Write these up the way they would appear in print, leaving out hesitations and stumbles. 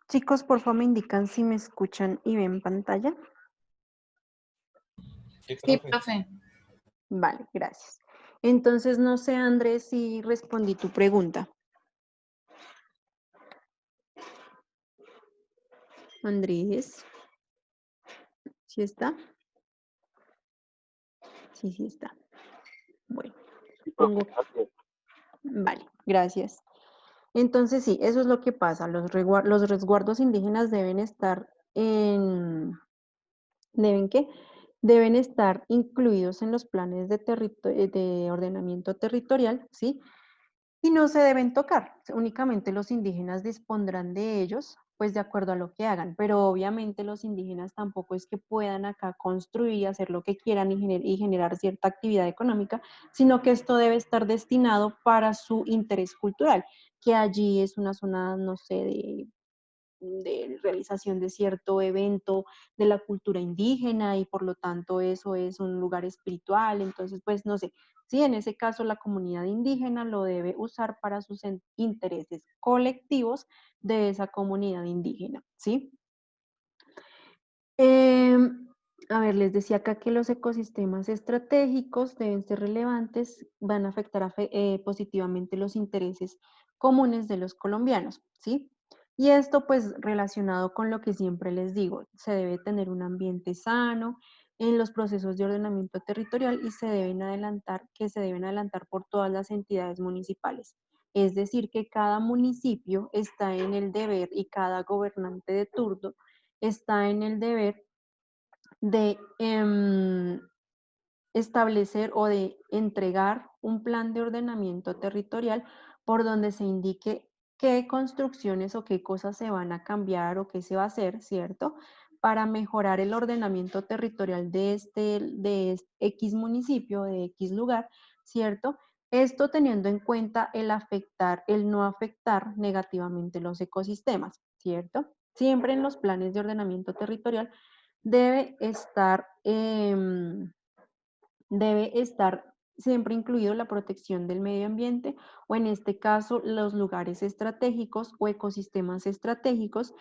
Chicos, por favor me indican si me escuchan y ven pantalla. Sí, Sí, profe. profe. Vale, gracias. Entonces, no sé, Andrés, si respondí tu pregunta. Andrés, ¿sí está? Sí, sí está. Bueno, supongo. Vale, gracias. Entonces, sí, eso es lo que pasa. Los resguardos indígenas deben estar en... ¿Deben qué? Deben estar incluidos en los planes de ordenamiento territorial, ¿sí? Y no se deben tocar. Únicamente los indígenas dispondrán de ellos, pues de acuerdo a lo que hagan. Pero obviamente los indígenas tampoco es que puedan acá construir y hacer lo que quieran y generar cierta actividad económica, sino que esto debe estar destinado para su interés cultural, que allí es una zona, no sé, de realización de cierto evento de la cultura indígena y por lo tanto eso es un lugar espiritual. Entonces, pues no sé, si en ese caso la comunidad indígena lo debe usar para sus intereses colectivos de esa comunidad indígena, ¿sí? A ver, les decía acá que los ecosistemas estratégicos deben ser relevantes, van a afectar positivamente los intereses comunes de los colombianos, ¿sí? Y esto pues relacionado con lo que siempre les digo, se debe tener un ambiente sano en los procesos de ordenamiento territorial y se deben adelantar por todas las entidades municipales. Es decir, que cada municipio está en el deber y cada gobernante de turno está en el deber de establecer o de entregar un plan de ordenamiento territorial por donde se indique qué construcciones o qué cosas se van a cambiar o qué se va a hacer, ¿cierto? Para mejorar el ordenamiento territorial de X municipio, de X lugar, ¿cierto? Esto teniendo en cuenta el no afectar negativamente los ecosistemas, ¿cierto? Siempre en los planes de ordenamiento territorial debe estar, debe estar siempre incluido la protección del medio ambiente o en este caso los lugares estratégicos o ecosistemas estratégicos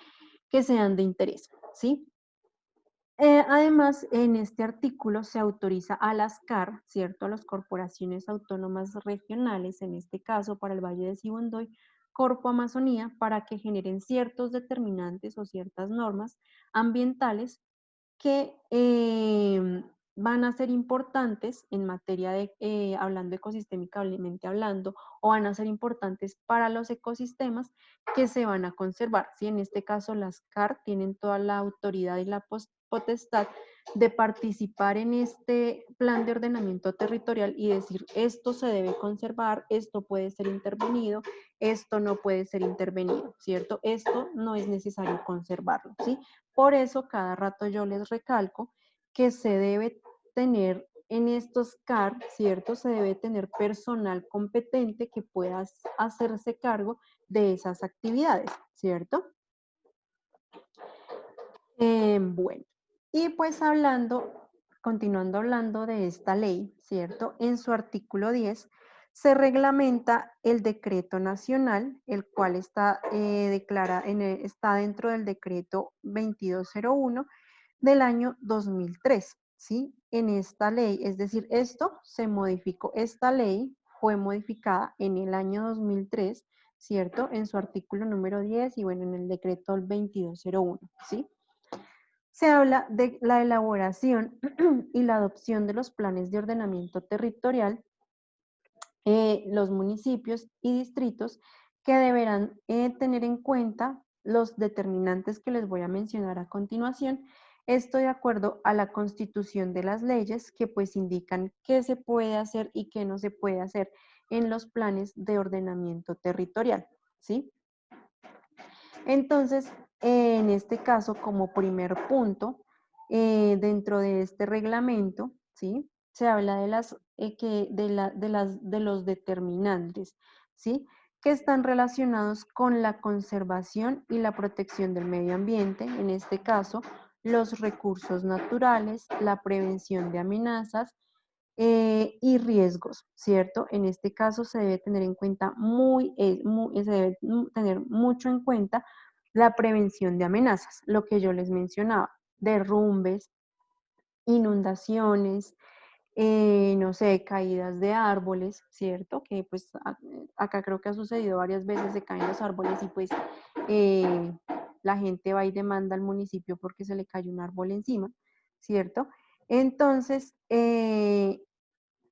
que sean de interés, ¿sí? Además, en este artículo se autoriza a las CAR, ¿cierto? A las corporaciones autónomas regionales, en este caso para el Valle de Sibundoy, Corpo Amazonía, para que generen ciertos determinantes o ciertas normas ambientales que van a ser importantes en materia de, hablando ecosistémicamente hablando, o van a ser importantes para los ecosistemas que se van a conservar. ¿Sí? En este caso, las CAR tienen toda la autoridad y la potestad de participar en este plan de ordenamiento territorial y decir, esto se debe conservar, esto puede ser intervenido, esto no puede ser intervenido, ¿cierto? Esto no es necesario conservarlo, ¿sí? Por eso, cada rato yo les recalco que se debe tener en estos CAR, ¿cierto? Se debe tener personal competente que pueda hacerse cargo de esas actividades, ¿cierto? Bueno, y pues continuando hablando de esta ley, ¿cierto? En su artículo 10 se reglamenta el decreto nacional, el cual está dentro del decreto 2201 del año 2003, ¿sí? En esta ley, es decir, esta ley fue modificada en el año 2003, ¿cierto? En su artículo número 10 y bueno, en el decreto 2201, ¿sí? Se habla de la elaboración y la adopción de los planes de ordenamiento territorial, los municipios y distritos que deberán tener en cuenta los determinantes que les voy a mencionar a continuación. Esto de acuerdo a la constitución de las leyes que pues indican qué se puede hacer y qué no se puede hacer en los planes de ordenamiento territorial, ¿sí? Entonces, en este caso, como primer punto, dentro de este reglamento, ¿sí? Se habla de los determinantes, ¿sí? Que están relacionados con la conservación y la protección del medio ambiente, en este caso, los recursos naturales, la prevención de amenazas y riesgos, ¿cierto? En este caso se debe tener en cuenta se debe tener mucho en cuenta La prevención de amenazas, lo que yo les mencionaba, derrumbes, inundaciones, no sé, caídas de árboles, ¿cierto? Que pues acá creo que ha sucedido varias veces, se caen los árboles y pues eh, la gente va y demanda al municipio porque se le cayó un árbol encima, ¿cierto? Entonces,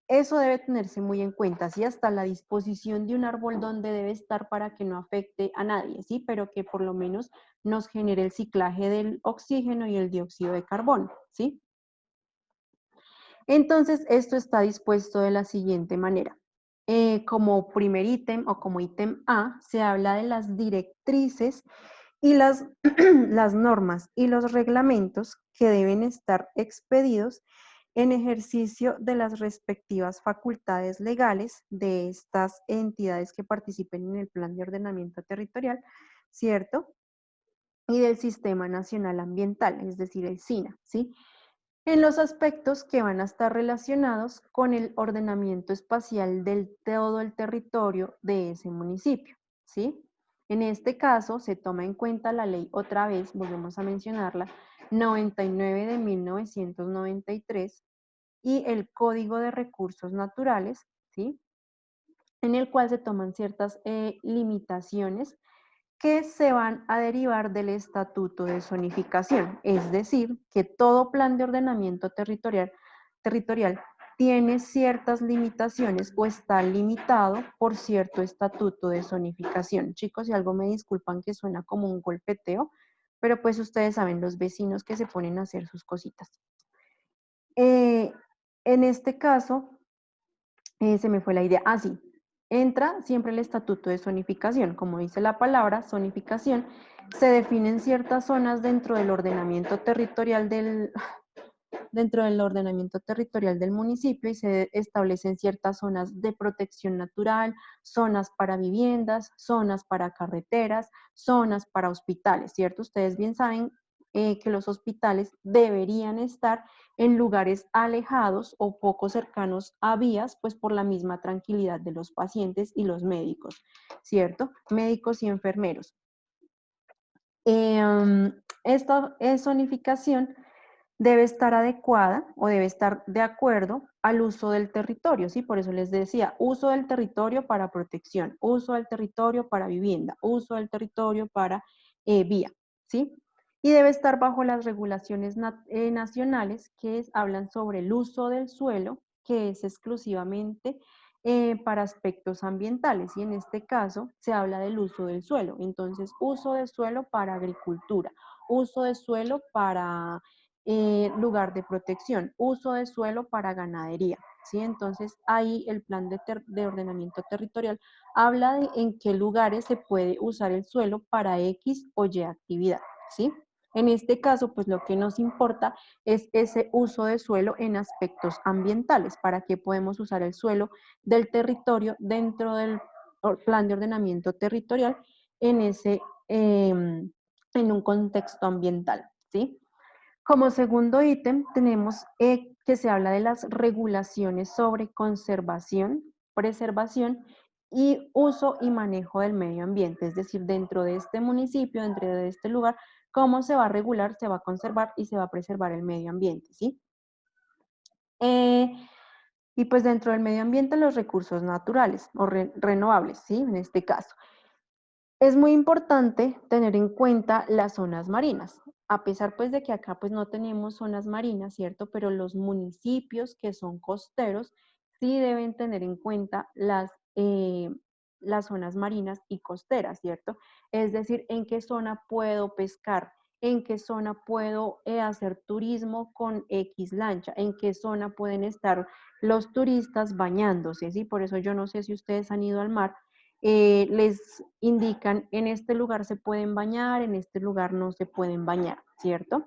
eso debe tenerse muy en cuenta, ¿sí? Hasta la disposición de un árbol donde debe estar para que no afecte a nadie, ¿sí? Pero que por lo menos nos genere el ciclaje del oxígeno y el dióxido de carbono, ¿sí? Entonces, esto está dispuesto de la siguiente manera. Como primer ítem o como ítem A, se habla de las directrices y las, las normas y los reglamentos que deben estar expedidos en ejercicio de las respectivas facultades legales de estas entidades que participen en el Plan de Ordenamiento Territorial, ¿cierto? Y del Sistema Nacional Ambiental, es decir, el SINA, ¿sí? En los aspectos que van a estar relacionados con el ordenamiento espacial del todo el territorio de ese municipio, ¿sí? En este caso se toma en cuenta la ley, otra vez, volvemos a mencionarla, 99 de 1993 y el Código de Recursos Naturales, ¿sí? En el cual se toman ciertas limitaciones que se van a derivar del estatuto de zonificación, es decir, que todo plan de ordenamiento territorial tiene ciertas limitaciones o está limitado por cierto estatuto de zonificación. Chicos, si algo me disculpan que suena como un golpeteo, pero pues ustedes saben, los vecinos que se ponen a hacer sus cositas. En este caso, se me fue la idea. Ah, sí. Entra siempre el estatuto de zonificación. Como dice la palabra, zonificación, se definen ciertas zonas dentro del ordenamiento territorial del municipio y se establecen ciertas zonas de protección natural, zonas para viviendas, zonas para carreteras, zonas para hospitales, ¿cierto? Ustedes bien saben que los hospitales deberían estar en lugares alejados o poco cercanos a vías, pues por la misma tranquilidad de los pacientes y los médicos, ¿cierto? Médicos y enfermeros. Esta zonificación debe estar adecuada o debe estar de acuerdo al uso del territorio, ¿sí? Por eso les decía, uso del territorio para protección, uso del territorio para vivienda, uso del territorio para vía, ¿sí? Y debe estar bajo las regulaciones nacionales hablan sobre el uso del suelo, que es exclusivamente para aspectos ambientales, y en este caso se habla del uso del suelo. Entonces, uso del suelo para agricultura, uso del suelo para lugar de protección, uso de suelo para ganadería, ¿sí? Entonces, ahí el plan de ordenamiento territorial habla de en qué lugares se puede usar el suelo para X o Y actividad, ¿sí? En este caso, pues lo que nos importa es ese uso de suelo en aspectos ambientales, para qué podemos usar el suelo del territorio dentro del plan de ordenamiento territorial en en un contexto ambiental, ¿sí? Como segundo ítem, tenemos que se habla de las regulaciones sobre conservación, preservación y uso y manejo del medio ambiente, es decir, dentro de este municipio, dentro de este lugar, cómo se va a regular, se va a conservar y se va a preservar el medio ambiente, ¿sí? Eh, y pues dentro del medio ambiente los recursos naturales o renovables, ¿sí? En este caso. Es muy importante tener en cuenta las zonas marinas, a pesar pues de que acá pues no tenemos zonas marinas, ¿cierto? Pero los municipios que son costeros sí deben tener en cuenta las zonas marinas y costeras, ¿cierto? Es decir, en qué zona puedo pescar, en qué zona puedo hacer turismo con X lancha, en qué zona pueden estar los turistas bañándose, ¿sí? Por eso yo no sé si ustedes han ido al mar, les indican en este lugar se pueden bañar, en este lugar no se pueden bañar, ¿cierto?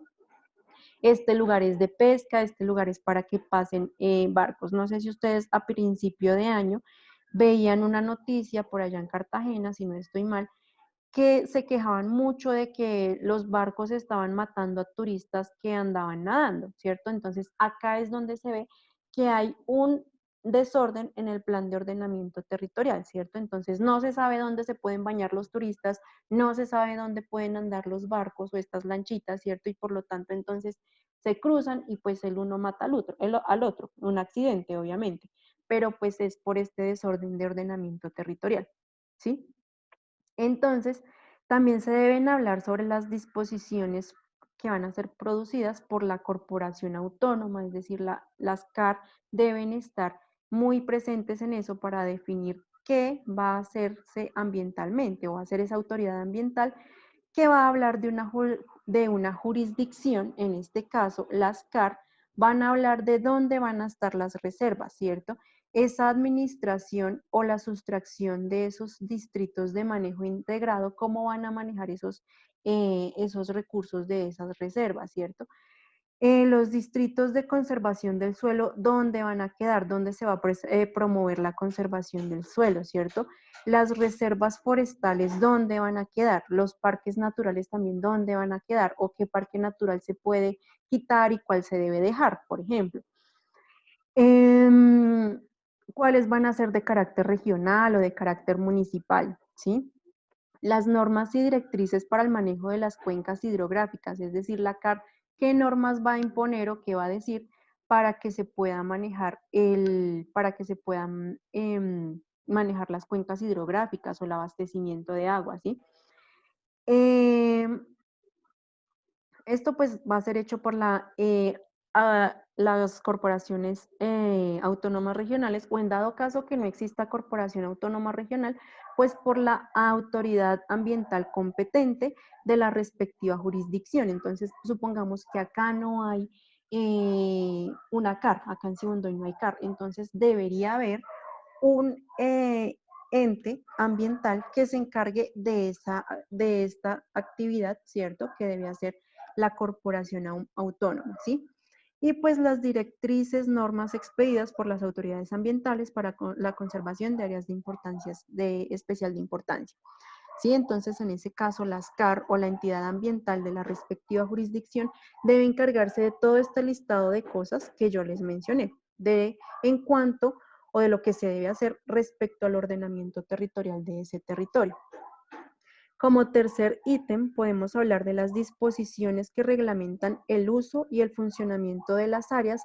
Este lugar es de pesca, este lugar es para que pasen barcos. No sé si ustedes a principio de año veían una noticia por allá en Cartagena, si no estoy mal, que se quejaban mucho de que los barcos estaban matando a turistas que andaban nadando, ¿cierto? Entonces acá es donde se ve que hay desorden en el plan de ordenamiento territorial, ¿cierto? Entonces no se sabe dónde se pueden bañar los turistas, no se sabe dónde pueden andar los barcos o estas lanchitas, ¿cierto? Y por lo tanto entonces se cruzan y pues el uno mata al otro, un accidente obviamente, pero pues es por este desorden de ordenamiento territorial, ¿sí? Entonces, también se deben hablar sobre las disposiciones que van a ser producidas por la corporación autónoma, es decir, las CAR deben estar muy presentes en eso para definir qué va a hacerse ambientalmente o va a hacer esa autoridad ambiental que va a hablar de una jurisdicción, en este caso las CAR, van a hablar de dónde van a estar las reservas, ¿cierto? Esa administración o la sustracción de esos distritos de manejo integrado, cómo van a manejar esos recursos de esas reservas, ¿cierto? Los distritos de conservación del suelo, ¿dónde van a quedar? ¿Dónde se va a promover la conservación del suelo, cierto? Las reservas forestales, ¿dónde van a quedar? Los parques naturales también, ¿dónde van a quedar? ¿O qué parque natural se puede quitar y cuál se debe dejar, por ejemplo? Em, ¿Cuáles van a ser de carácter regional o de carácter municipal? ¿Sí? Las normas y directrices para el manejo de las cuencas hidrográficas, es decir, la CAR, qué normas va a imponer o qué va a decir para que se pueda manejar para que se puedan manejar las cuencas hidrográficas o el abastecimiento de agua, ¿sí? Em, Esto pues va a ser hecho por las corporaciones autónomas regionales o en dado caso que no exista corporación autónoma regional, pues por la autoridad ambiental competente de la respectiva jurisdicción. Entonces, supongamos que acá no hay una CAR, acá en Sibundoy no hay CAR, entonces debería haber un ente ambiental que se encargue de esta actividad, ¿cierto? Que debe hacer la corporación autónoma, ¿sí? Y pues las directrices, normas expedidas por las autoridades ambientales para la conservación de áreas de importancia, de especial de importancia. ¿Sí? Entonces, en ese caso, las CAR o la entidad ambiental de la respectiva jurisdicción debe encargarse de todo este listado de cosas que yo les mencioné, en cuanto o de lo que se debe hacer respecto al ordenamiento territorial de ese territorio. Como tercer ítem, podemos hablar de las disposiciones que reglamentan el uso y el funcionamiento de las áreas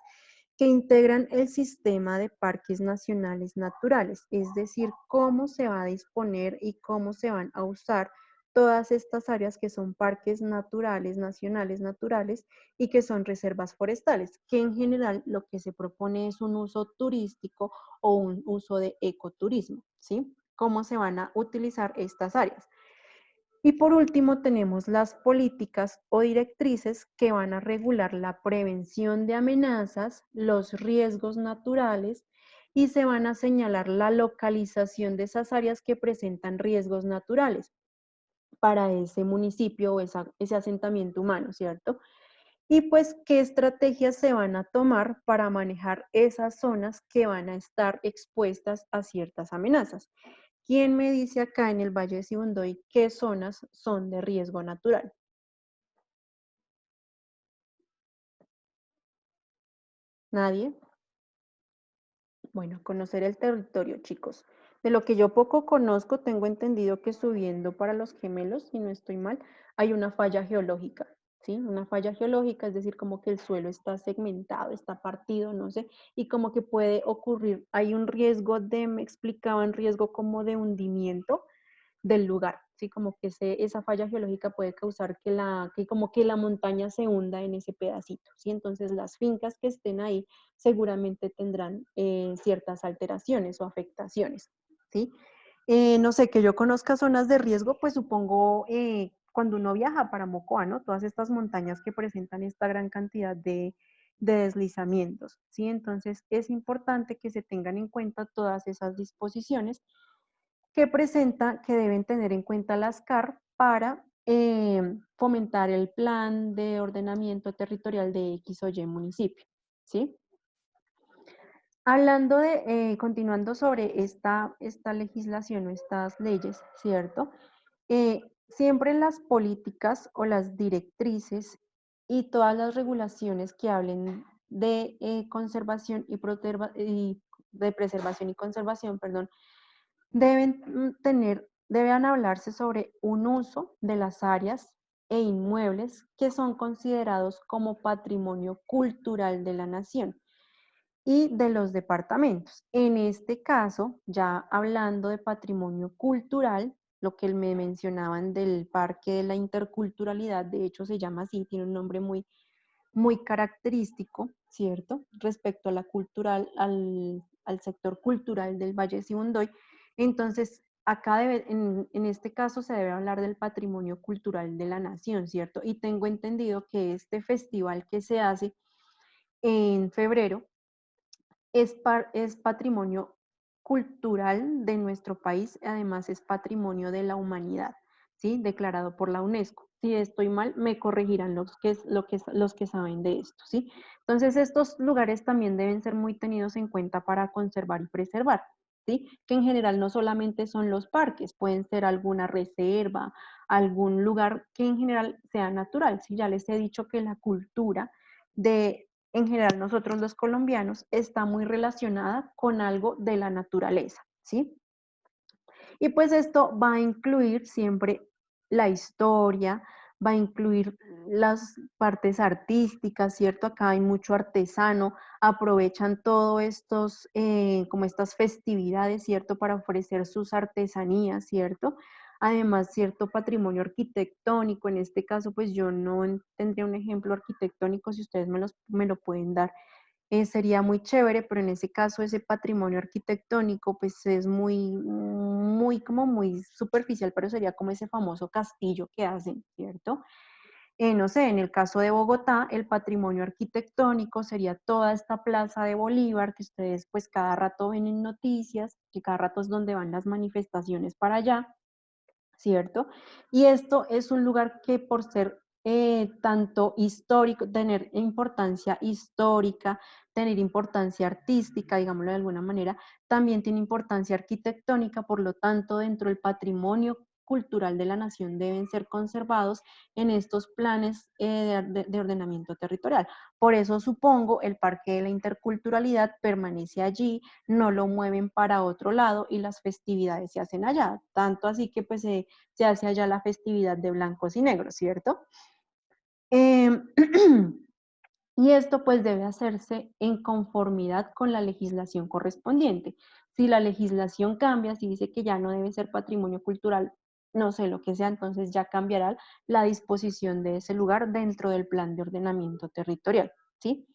que integran el sistema de parques nacionales naturales, es decir, cómo se va a disponer y cómo se van a usar todas estas áreas que son parques naturales, nacionales naturales y que son reservas forestales, que en general lo que se propone es un uso turístico o un uso de ecoturismo, ¿sí? ¿Cómo se van a utilizar estas áreas? Y por último, tenemos las políticas o directrices que van a regular la prevención de amenazas, los riesgos naturales y se van a señalar la localización de esas áreas que presentan riesgos naturales para ese municipio o ese asentamiento humano, ¿cierto? Y pues qué estrategias se van a tomar para manejar esas zonas que van a estar expuestas a ciertas amenazas. ¿Quién me dice acá en el Valle de Sibundoy qué zonas son de riesgo natural? ¿Nadie? Bueno, conocer el territorio, chicos. De lo que yo poco conozco, tengo entendido que subiendo para los gemelos, si no estoy mal, hay una falla geológica, ¿sí? Una falla geológica, es decir, como que el suelo está segmentado, está partido, no sé, y como que puede ocurrir, hay un riesgo me explicaban, riesgo como de hundimiento del lugar, ¿sí? Como que esa falla geológica puede causar que como que la montaña se hunda en ese pedacito, ¿sí? Entonces las fincas que estén ahí seguramente tendrán ciertas alteraciones o afectaciones, ¿sí? No sé, que yo conozca zonas de riesgo, pues supongo cuando uno viaja para Mocoa, ¿no? Todas estas montañas que presentan esta gran cantidad de deslizamientos, ¿sí? Entonces es importante que se tengan en cuenta todas esas disposiciones que deben tener en cuenta las CAR para fomentar el plan de ordenamiento territorial de X o Y municipio, ¿sí? Hablando continuando sobre esta legislación o estas leyes, ¿cierto? Siempre las políticas o las directrices y todas las regulaciones que hablen de conservación y de preservación y conservación, perdón, deben hablarse sobre un uso de las áreas e inmuebles que son considerados como patrimonio cultural de la nación y de los departamentos. En este caso, ya hablando de patrimonio cultural, lo que me mencionaban del Parque de la Interculturalidad, de hecho se llama así, tiene un nombre muy característico, ¿cierto? Respecto a la cultural, al sector cultural del Valle Sibundoy. Entonces, acá en este caso se debe hablar del patrimonio cultural de la nación, ¿cierto? Y tengo entendido que este festival que se hace en febrero es patrimonio cultural de nuestro país, además es patrimonio de la humanidad, ¿sí? Declarado por la UNESCO. Si estoy mal, me corregirán los que saben de esto, ¿sí? Entonces, estos lugares también deben ser muy tenidos en cuenta para conservar y preservar, ¿sí? Que en general no solamente son los parques, pueden ser alguna reserva, algún lugar que en general sea natural, ¿sí? Ya les he dicho que la cultura de en general nosotros los colombianos, está muy relacionada con algo de la naturaleza, ¿sí? Y pues esto va a incluir siempre la historia, va a incluir las partes artísticas, ¿cierto? Acá hay mucho artesano, aprovechan todos estos, como estas festividades, ¿cierto? Para ofrecer sus artesanías, ¿cierto? Además, cierto patrimonio arquitectónico, en este caso, pues yo no tendría un ejemplo arquitectónico, si ustedes me lo pueden dar, sería muy chévere, pero en ese caso ese patrimonio arquitectónico pues es como muy superficial, pero sería como ese famoso castillo que hacen, ¿cierto? No sé, en el caso de Bogotá, el patrimonio arquitectónico sería toda esta plaza de Bolívar que ustedes pues cada rato ven en noticias, que cada rato es donde van las manifestaciones para allá, ¿cierto? Y esto es un lugar que por ser tanto histórico, tener importancia histórica, tener importancia artística, digámoslo de alguna manera, también tiene importancia arquitectónica, por lo tanto, dentro del patrimonio cultural de la nación deben ser conservados en estos planes de ordenamiento territorial. Por eso supongo el Parque de la Interculturalidad permanece allí, no lo mueven para otro lado y las festividades se hacen allá. Tanto así que pues se hace allá la festividad de blancos y negros, ¿cierto? Eh, y esto pues debe hacerse en conformidad con la legislación correspondiente. Si la legislación cambia, si dice que ya no debe ser patrimonio cultural, no sé lo que sea, entonces ya cambiará la disposición de ese lugar dentro del plan de ordenamiento territorial, ¿sí?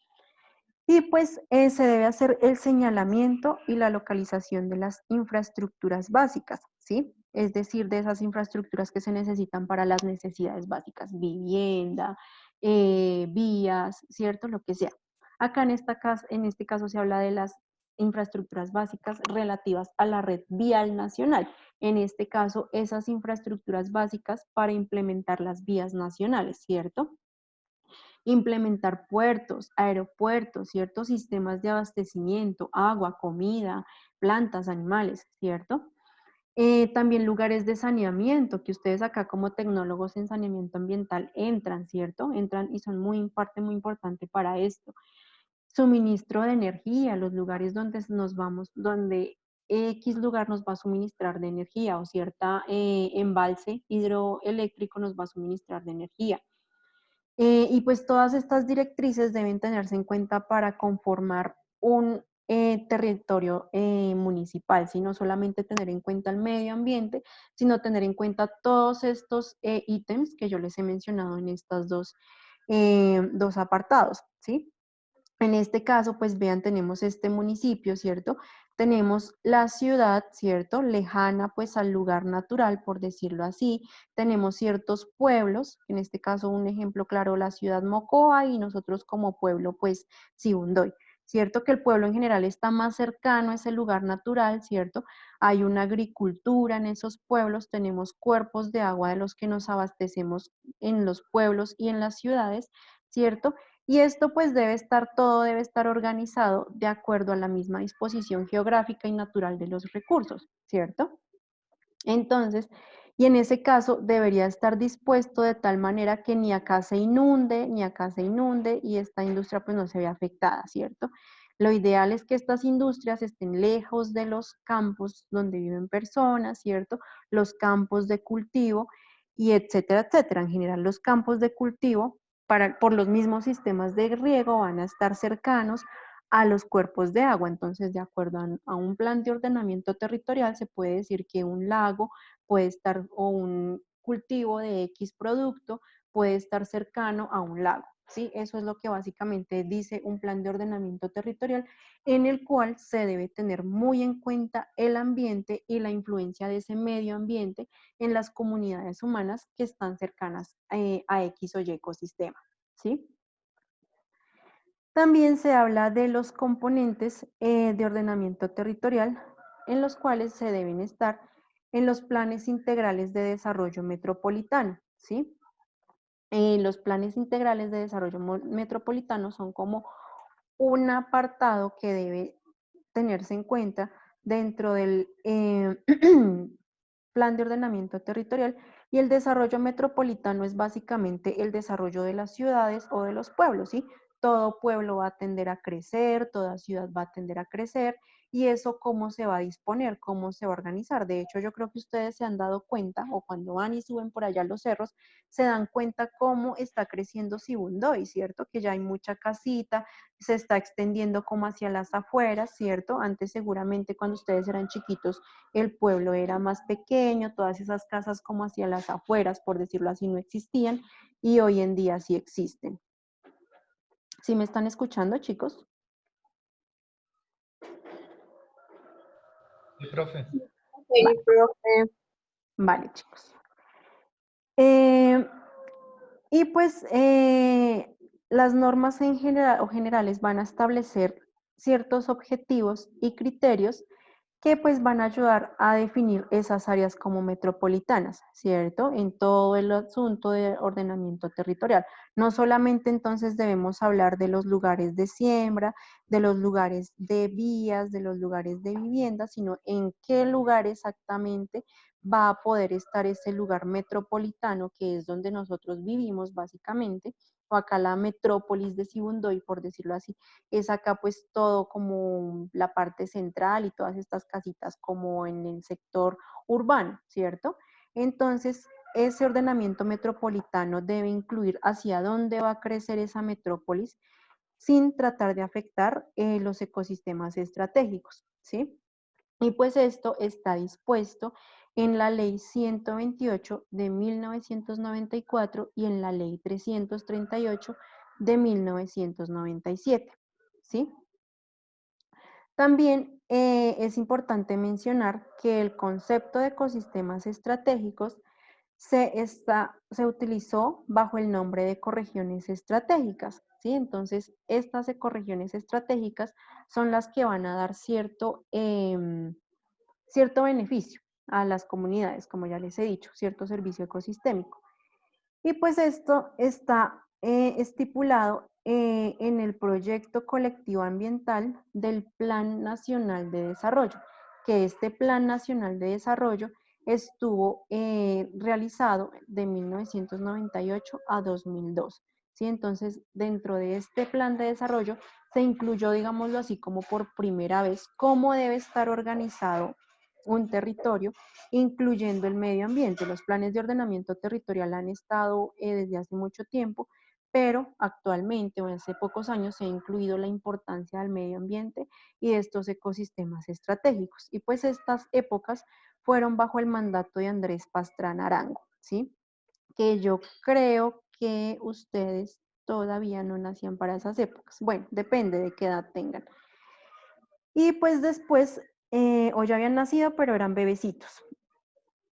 Y pues se debe hacer el señalamiento y la localización de las infraestructuras básicas, ¿sí? Es decir, de esas infraestructuras que se necesitan para las necesidades básicas, vivienda, vías, ¿cierto? Lo que sea. Acá en este caso se habla de las infraestructuras básicas relativas a la red vial nacional. En este caso, esas infraestructuras básicas para implementar las vías nacionales, ¿cierto? Implementar puertos, aeropuertos, ciertos sistemas de abastecimiento, agua, comida, plantas, animales, ¿cierto? También lugares de saneamiento, que ustedes acá como tecnólogos en saneamiento ambiental entran, ¿cierto? Entran y son parte muy importante para esto. Suministro de energía, los lugares donde nos vamos, donde X lugar nos va a suministrar de energía o cierta embalse hidroeléctrico nos va a suministrar de energía. Y pues todas estas directrices deben tenerse en cuenta para conformar un territorio municipal, no solamente tener en cuenta el medio ambiente, sino tener en cuenta todos estos ítems que yo les he mencionado en estos dos apartados, ¿sí? En este caso, pues vean, tenemos este municipio, ¿cierto? Tenemos la ciudad, ¿cierto? Lejana pues al lugar natural, por decirlo así. Tenemos ciertos pueblos, en este caso un ejemplo claro, la ciudad Mocoa y nosotros como pueblo pues Sibundoy. ¿Cierto? Que el pueblo en general está más cercano a ese lugar natural, ¿cierto? Hay una agricultura en esos pueblos, tenemos cuerpos de agua de los que nos abastecemos en los pueblos y en las ciudades, ¿cierto? Y esto pues todo debe estar organizado de acuerdo a la misma disposición geográfica y natural de los recursos, ¿cierto? Entonces, y en ese caso debería estar dispuesto de tal manera que ni acá se inunde, ni acá se inunde y esta industria pues no se vea afectada, ¿cierto? Lo ideal es que estas industrias estén lejos de los campos donde viven personas, ¿cierto? Los campos de cultivo y etcétera, etcétera. En general, los campos de cultivo por los mismos sistemas de riego van a estar cercanos a los cuerpos de agua. Entonces, de acuerdo a un plan de ordenamiento territorial, se puede decir que un lago puede estar o un cultivo de X producto puede estar cercano a un lago. ¿Sí? Eso es lo que básicamente dice un plan de ordenamiento territorial en el cual se debe tener muy en cuenta el ambiente y la influencia de ese medio ambiente en las comunidades humanas que están cercanas a X o Y ecosistema. ¿Sí? También se habla de los componentes de ordenamiento territorial en los cuales se deben estar en los planes integrales de desarrollo metropolitano, ¿sí? Los planes integrales de desarrollo metropolitano son como un apartado que debe tenerse en cuenta dentro del plan de ordenamiento territorial, y el desarrollo metropolitano es básicamente el desarrollo de las ciudades o de los pueblos, ¿sí? Todo pueblo va a tender a crecer, toda ciudad va a tender a crecer, y eso cómo se va a disponer, cómo se va a organizar. De hecho, yo creo que ustedes se han dado cuenta, o cuando van y suben por allá los cerros, se dan cuenta cómo está creciendo Sibundoy, ¿cierto? Que ya hay mucha casita, se está extendiendo como hacia las afueras, ¿cierto? Antes seguramente cuando ustedes eran chiquitos el pueblo era más pequeño, todas esas casas como hacia las afueras, por decirlo así, no existían, y hoy en día sí existen. ¿Sí me están escuchando, chicos? Sí, profe. Vale, profe. vale, chicos. Eh, y pues las normas en general o generales van a establecer ciertos objetivos y criterios que pues van a ayudar a definir esas áreas como metropolitanas, ¿cierto? En todo el asunto de ordenamiento territorial. No solamente entonces debemos hablar de los lugares de siembra, de los lugares de vías, de los lugares de vivienda, sino en qué lugar exactamente va a poder estar ese lugar metropolitano, que es donde nosotros vivimos básicamente, o acá la metrópolis de Sibundoy, por decirlo así, es acá pues todo como la parte central y todas estas casitas como en el sector urbano, ¿cierto? Entonces, ese ordenamiento metropolitano debe incluir hacia dónde va a crecer esa metrópolis sin tratar de afectar los ecosistemas estratégicos, ¿sí? Y pues esto está dispuesto en la Ley 128 de 1994 y en la Ley 338 de 1997, ¿sí? También es importante mencionar que el concepto de ecosistemas estratégicos se utilizó bajo el nombre de ecorregiones estratégicas, ¿sí? Entonces, estas ecorregiones estratégicas son las que van a dar cierto beneficio a las comunidades, como ya les he dicho, cierto servicio ecosistémico. Y pues esto está estipulado en el proyecto colectivo ambiental del Plan Nacional de Desarrollo, que este Plan Nacional de Desarrollo estuvo realizado de 1998 a 2002. ¿Sí? Entonces, dentro de este plan de desarrollo se incluyó, digámoslo así, como por primera vez, cómo debe estar organizado un territorio incluyendo el medio ambiente. Los planes de ordenamiento territorial han estado desde hace mucho tiempo, pero actualmente o hace pocos años se ha incluido la importancia del medio ambiente y de estos ecosistemas estratégicos. Y pues estas épocas fueron bajo el mandato de Andrés Pastrana Arango, ¿sí? Que yo creo que ustedes todavía no nacían para esas épocas. Bueno, depende de qué edad tengan. Y pues después, o ya habían nacido, pero eran bebecitos.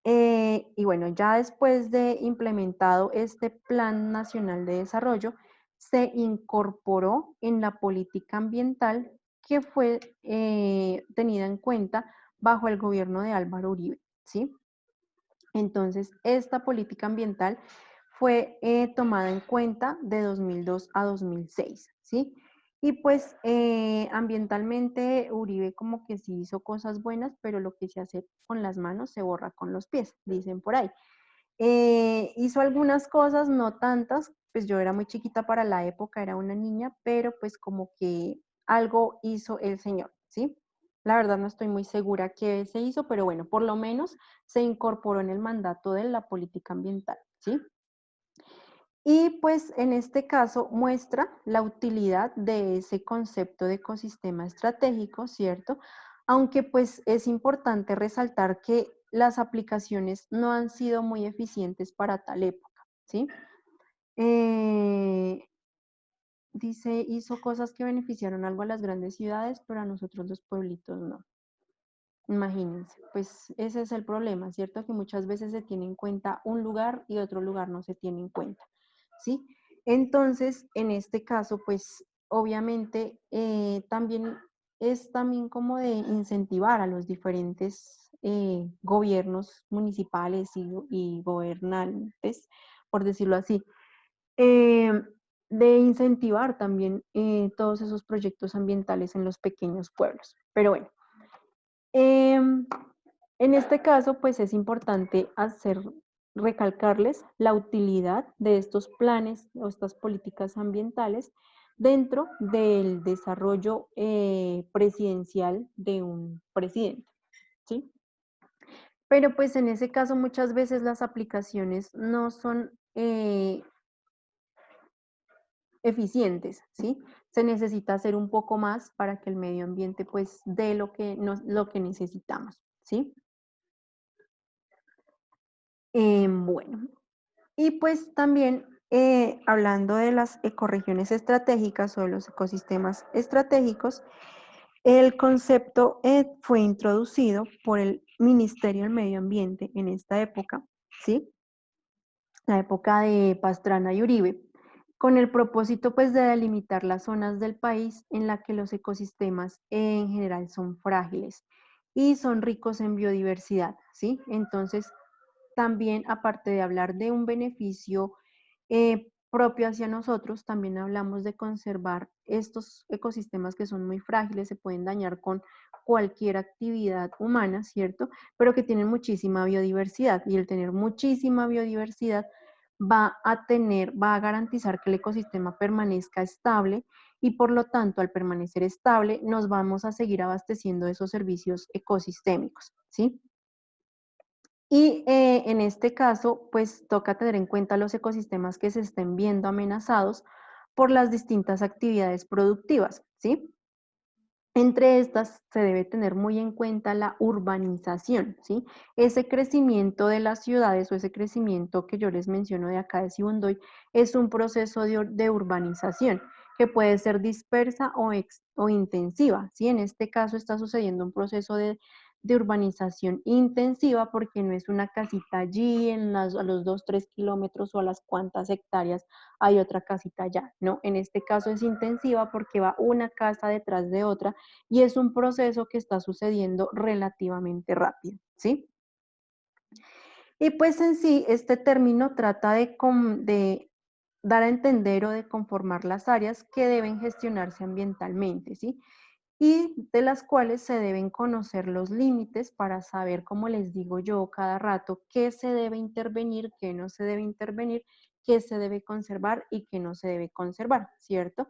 Y bueno, ya después de implementado este Plan Nacional de Desarrollo, se incorporó en la política ambiental que fue tenida en cuenta bajo el gobierno de Álvaro Uribe, ¿sí? Entonces, esta política ambiental fue tomada en cuenta de 2002 a 2006, ¿sí? Y pues ambientalmente Uribe como que sí hizo cosas buenas, pero lo que se hace con las manos se borra con los pies, dicen por ahí. Hizo algunas cosas, no tantas, pues yo era muy chiquita para la época, era una niña, pero pues como que algo hizo el señor, ¿sí? La verdad no estoy muy segura qué se hizo, pero bueno, por lo menos se incorporó en el mandato de la política ambiental, ¿sí? Y pues en este caso muestra la utilidad de ese concepto de ecosistema estratégico, ¿cierto? Aunque pues es importante resaltar que las aplicaciones no han sido muy eficientes para tal época, ¿sí? Eh, Dice, hizo cosas que beneficiaron algo a las grandes ciudades, pero a nosotros los pueblitos no. Imagínense, pues ese es el problema, ¿cierto? Que muchas veces se tiene en cuenta un lugar y otro lugar no se tiene en cuenta, ¿sí? Entonces, en este caso, pues obviamente también es también como de incentivar a los diferentes gobiernos municipales y gobernantes, por decirlo así, eh, de incentivar también todos esos proyectos ambientales en los pequeños pueblos. Pero bueno, em, en este caso, pues es importante recalcarles la utilidad de estos planes o estas políticas ambientales dentro del desarrollo presidencial de un presidente, ¿sí? Pero pues en ese caso muchas veces las aplicaciones no son eficientes, ¿sí? Se necesita hacer un poco más para que el medio ambiente pues dé lo que necesitamos, ¿sí? Bueno, y pues también hablando de las ecorregiones estratégicas o de los ecosistemas estratégicos, el concepto fue introducido por el Ministerio del Medio Ambiente en esta época, ¿sí? La época de Pastrana y Uribe, con el propósito pues de delimitar las zonas del país en la que los ecosistemas en general son frágiles y son ricos en biodiversidad, ¿sí? Entonces, también aparte de hablar de un beneficio propio hacia nosotros, también hablamos de conservar estos ecosistemas que son muy frágiles, se pueden dañar con cualquier actividad humana, ¿cierto? Pero que tienen muchísima biodiversidad y el tener muchísima biodiversidad va a garantizar que el ecosistema permanezca estable y por lo tanto al permanecer estable nos vamos a seguir abasteciendo de esos servicios ecosistémicos, ¿sí? Y en este caso, pues toca tener en cuenta los ecosistemas que se estén viendo amenazados por las distintas actividades productivas, ¿sí? Entre estas se debe tener muy en cuenta la urbanización, ¿sí? Ese crecimiento de las ciudades o ese crecimiento que yo les menciono de acá de Sibundoy es un proceso de urbanización que puede ser dispersa o intensiva, ¿sí? En este caso está sucediendo un proceso de urbanización intensiva porque no es una casita allí a los 2, 3 kilómetros o a las cuantas hectáreas hay otra casita allá, ¿no? En este caso es intensiva porque va una casa detrás de otra y es un proceso que está sucediendo relativamente rápido, ¿sí? Y pues en sí, este término trata de dar a entender o de conformar las áreas que deben gestionarse ambientalmente, ¿sí? Y de las cuales se deben conocer los límites para saber, como les digo yo cada rato, qué se debe intervenir, qué no se debe intervenir, qué se debe conservar y qué no se debe conservar, ¿cierto?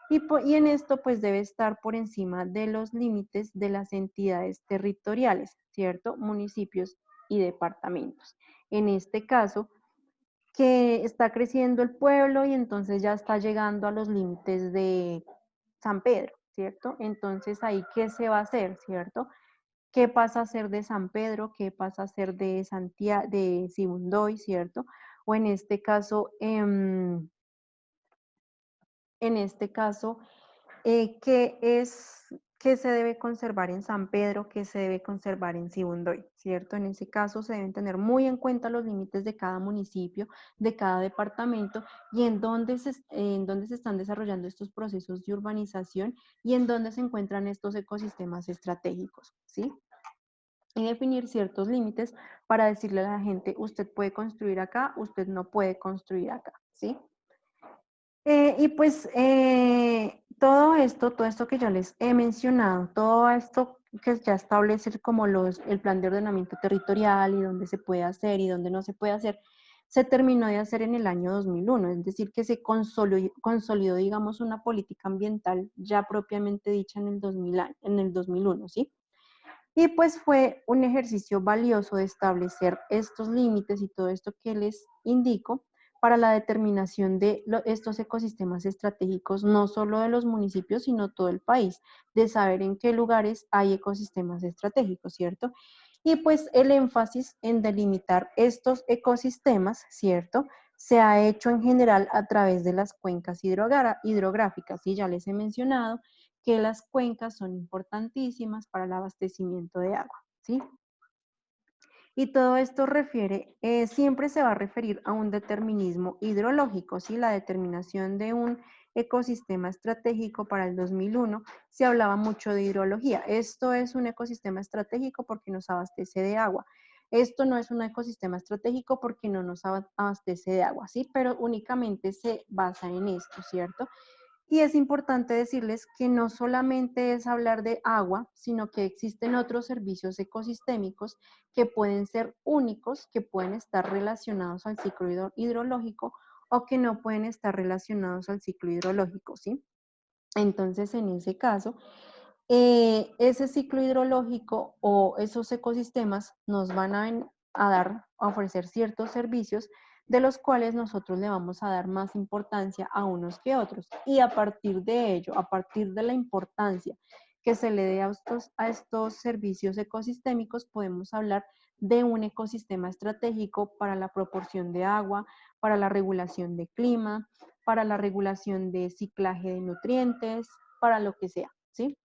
Y en esto pues debe estar por encima de los límites de las entidades territoriales, ¿cierto? Municipios y departamentos. En este caso, que está creciendo el pueblo y entonces ya está llegando a los límites de San Pedro, ¿cierto? Entonces ahí, ¿qué se va a hacer, cierto? ¿Qué pasa a ser de San Pedro? ¿Qué pasa a ser de Santiago, de Sibundoy, cierto? O en este caso, qué qué se debe conservar en San Pedro, qué se debe conservar en Sibundoy, ¿cierto? En ese caso se deben tener muy en cuenta los límites de cada municipio, de cada departamento y en dónde se están desarrollando estos procesos de urbanización y en dónde se encuentran estos ecosistemas estratégicos, ¿sí? Y definir ciertos límites para decirle a la gente, usted puede construir acá, usted no puede construir acá, ¿sí? Y pues todo esto que ya les he mencionado, todo esto que ya establece como el plan de ordenamiento territorial y dónde se puede hacer y dónde no se puede hacer, se terminó de hacer en el año 2001, es decir, que se consolidó, digamos, una política ambiental ya propiamente dicha en el 2001, ¿sí? Y pues fue un ejercicio valioso de establecer estos límites y todo esto que les indico para la determinación de estos ecosistemas estratégicos, no solo de los municipios, sino todo el país, de saber en qué lugares hay ecosistemas estratégicos, ¿cierto? Y pues el énfasis en delimitar estos ecosistemas, ¿cierto? Se ha hecho en general a través de las cuencas hidrográficas, y ya les he mencionado que las cuencas son importantísimas para el abastecimiento de agua, ¿sí? Y todo esto siempre se va a referir a un determinismo hidrológico, ¿sí? La determinación de un ecosistema estratégico para el 2001, se hablaba mucho de hidrología. Esto es un ecosistema estratégico porque nos abastece de agua. Esto no es un ecosistema estratégico porque no nos abastece de agua, ¿sí? Pero únicamente se basa en esto, ¿cierto? Y es importante decirles que no solamente es hablar de agua, sino que existen otros servicios ecosistémicos que pueden ser únicos, que pueden estar relacionados al ciclo hidrológico o que no pueden estar relacionados al ciclo hidrológico, ¿sí? Entonces, en ese caso, ese ciclo hidrológico o esos ecosistemas nos van a ofrecer ciertos servicios de los cuales nosotros le vamos a dar más importancia a unos que otros. Y a partir de ello, a partir de la importancia que se le dé a estos servicios ecosistémicos, podemos hablar de un ecosistema estratégico para la proporción de agua, para la regulación de clima, para la regulación de ciclaje de nutrientes, para lo que sea, ¿sí?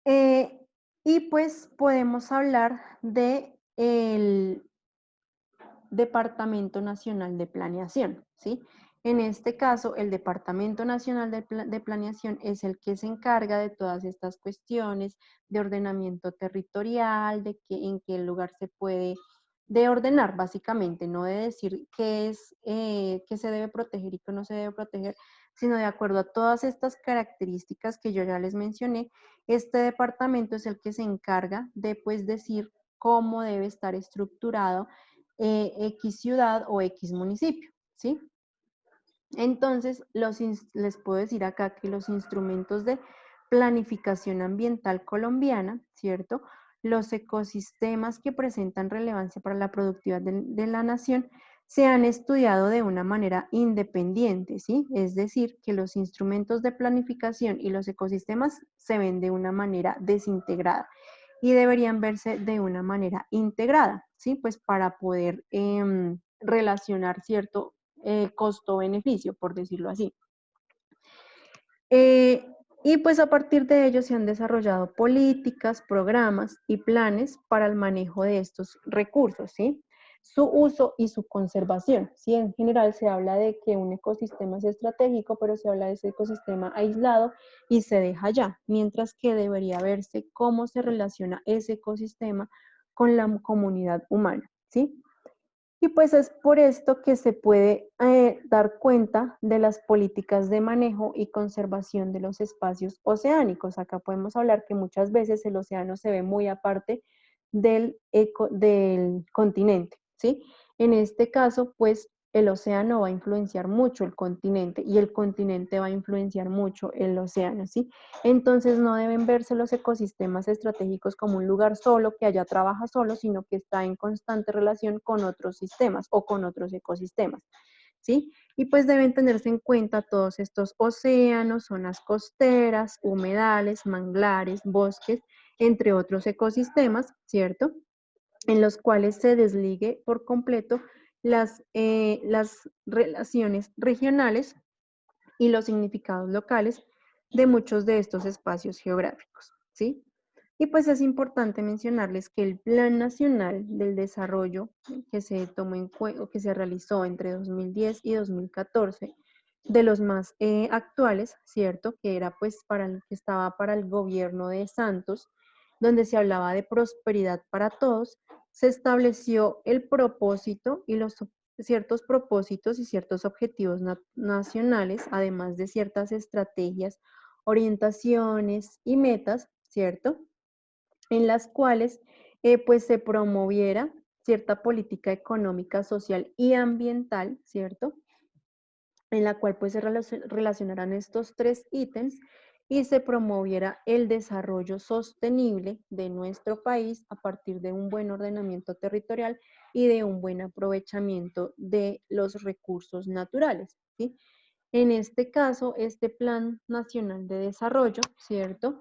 Eh, y pues podemos hablar de el Departamento Nacional de Planeación, ¿sí? En este caso, el Departamento Nacional de Planeación es el que se encarga de todas estas cuestiones de ordenamiento territorial, en qué lugar se puede, de ordenar básicamente, no de decir qué se debe proteger y qué no se debe proteger, sino de acuerdo a todas estas características que yo ya les mencioné, este departamento es el que se encarga de pues decir cómo debe estar estructurado X ciudad o X municipio, ¿sí? Entonces, les puedo decir acá que los instrumentos de planificación ambiental colombiana, ¿cierto? Los ecosistemas que presentan relevancia para la productividad de la nación se han estudiado de una manera independiente, ¿sí? Es decir, que los instrumentos de planificación y los ecosistemas se ven de una manera desintegrada y deberían verse de una manera integrada, ¿sí? Pues para poder relacionar cierto costo-beneficio, por decirlo así. Eh, y pues a partir de ello se han desarrollado políticas, programas y planes para el manejo de estos recursos, ¿sí? Su uso y su conservación, ¿sí? En general se habla de que un ecosistema es estratégico, pero se habla de ese ecosistema aislado y se deja ya, mientras que debería verse cómo se relaciona ese ecosistema con la comunidad humana, ¿sí? Y pues es por esto que se puede dar cuenta de las políticas de manejo y conservación de los espacios oceánicos. Acá podemos hablar que muchas veces el océano se ve muy aparte del continente, ¿sí? En este caso, pues el océano va a influenciar mucho el continente y el continente va a influenciar mucho el océano, ¿sí? Entonces no deben verse los ecosistemas estratégicos como un lugar solo que allá trabaja solo, sino que está en constante relación con otros sistemas o con otros ecosistemas, ¿sí? Y pues deben tenerse en cuenta todos estos océanos, zonas costeras, humedales, manglares, bosques, entre otros ecosistemas, ¿cierto? En los cuales se desligue por completo las relaciones regionales y los significados locales de muchos de estos espacios geográficos, ¿sí? Y pues es importante mencionarles que el Plan Nacional del Desarrollo que se tomó que se realizó entre 2010 y 2014, de los más actuales, ¿cierto? Que era pues que estaba para el gobierno de Santos, donde se hablaba de prosperidad para todos, se estableció el propósito y ciertos propósitos y ciertos objetivos nacionales, además de ciertas estrategias, orientaciones y metas, ¿cierto? En las cuales pues se promoviera, cierta política económica, social y ambiental, ¿cierto? En la cual pues se relacionarán estos tres ítems y se promoviera el desarrollo sostenible de nuestro país a partir de un buen ordenamiento territorial y de un buen aprovechamiento de los recursos naturales, ¿sí? En este caso, este Plan Nacional de Desarrollo, ¿cierto?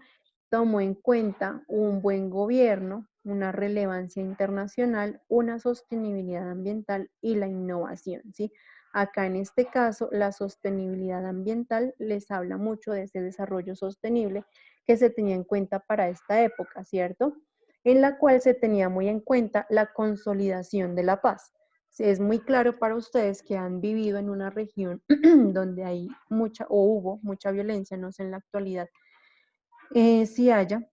Tomó en cuenta un buen gobierno, una relevancia internacional, una sostenibilidad ambiental y la innovación, ¿sí? Acá en este caso, la sostenibilidad ambiental les habla mucho de ese desarrollo sostenible que se tenía en cuenta para esta época, ¿cierto? En la cual se tenía muy en cuenta la consolidación de la paz. Es muy claro para ustedes que han vivido en una región donde hay mucha o hubo mucha violencia, no sé en la actualidad si haya,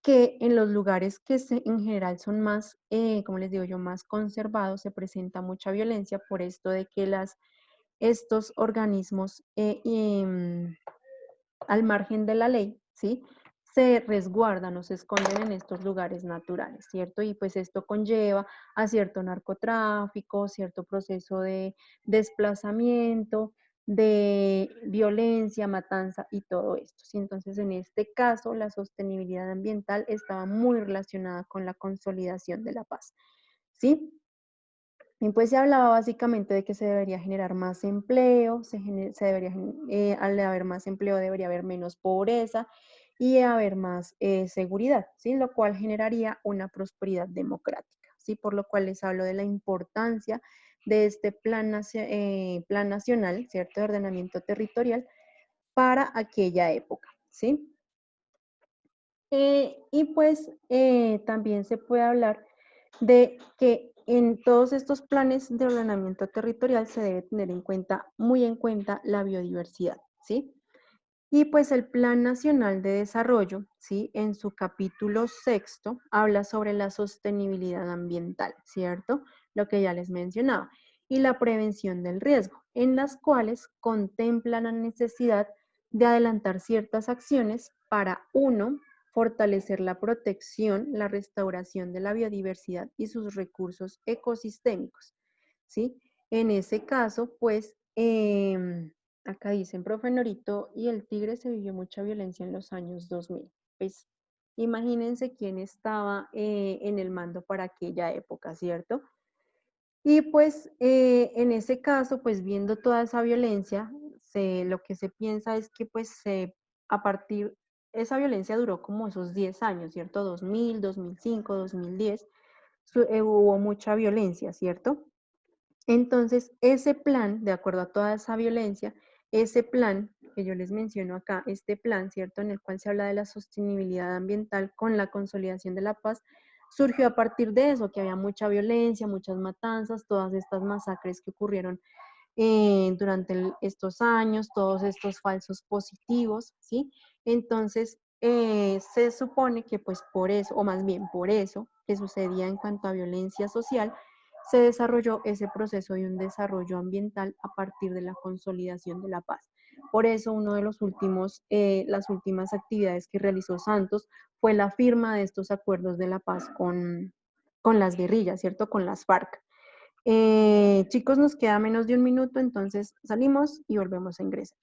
que en los lugares que en general son más, como les digo yo, más conservados, se presenta mucha violencia por esto de que estos organismos al margen de la ley, ¿sí? Se resguardan o se esconden en estos lugares naturales, ¿cierto? Y pues esto conlleva a cierto narcotráfico, cierto proceso de desplazamiento, de violencia, matanza y todo esto. ¿Sí? Entonces, en este caso, la sostenibilidad ambiental estaba muy relacionada con la consolidación de la paz, ¿sí? Y pues se hablaba básicamente de que se debería generar más empleo, al haber más empleo debería haber menos pobreza y haber más seguridad, ¿sí? Lo cual generaría una prosperidad democrática, ¿sí? Por lo cual les hablo de la importancia de este plan nacional, ¿cierto? De ordenamiento territorial para aquella época, ¿sí? Y pues también se puede hablar de que en todos estos planes de ordenamiento territorial se debe tener en cuenta, muy en cuenta, la biodiversidad, ¿sí? Y pues el Plan Nacional de Desarrollo, ¿sí? En su capítulo sexto, habla sobre la sostenibilidad ambiental, ¿cierto? Lo que ya les mencionaba, y la prevención del riesgo, en las cuales contempla la necesidad de adelantar ciertas acciones para, uno, fortalecer la protección, la restauración de la biodiversidad y sus recursos ecosistémicos, ¿sí? En ese caso, pues, acá dicen, profe Norito, y el Tigre se vivió mucha violencia en los años 2000. Pues imagínense quién estaba en el mando para aquella época, ¿cierto? Y pues en ese caso, pues viendo toda esa violencia, lo que se piensa es que pues a partir, esa violencia duró como esos 10 años, ¿cierto? 2000, 2005, 2010, hubo mucha violencia, ¿cierto? Entonces, ese plan, de acuerdo a toda esa violencia, ese plan que yo les menciono acá, este plan, ¿cierto? En el cual se habla de la sostenibilidad ambiental con la consolidación de la paz, surgió a partir de eso, que había mucha violencia, muchas matanzas, todas estas masacres que ocurrieron durante estos años, todos estos falsos positivos, ¿sí? Entonces, se supone que pues por eso, o más bien por eso, que sucedía en cuanto a violencia social, se desarrolló ese proceso de un desarrollo ambiental a partir de la consolidación de la paz. Por eso, uno de los las últimas actividades que realizó Santos fue la firma de estos acuerdos de la paz con las guerrillas, ¿cierto? Con las FARC. Chicos, nos queda menos de un minuto, entonces salimos y volvemos a ingresar.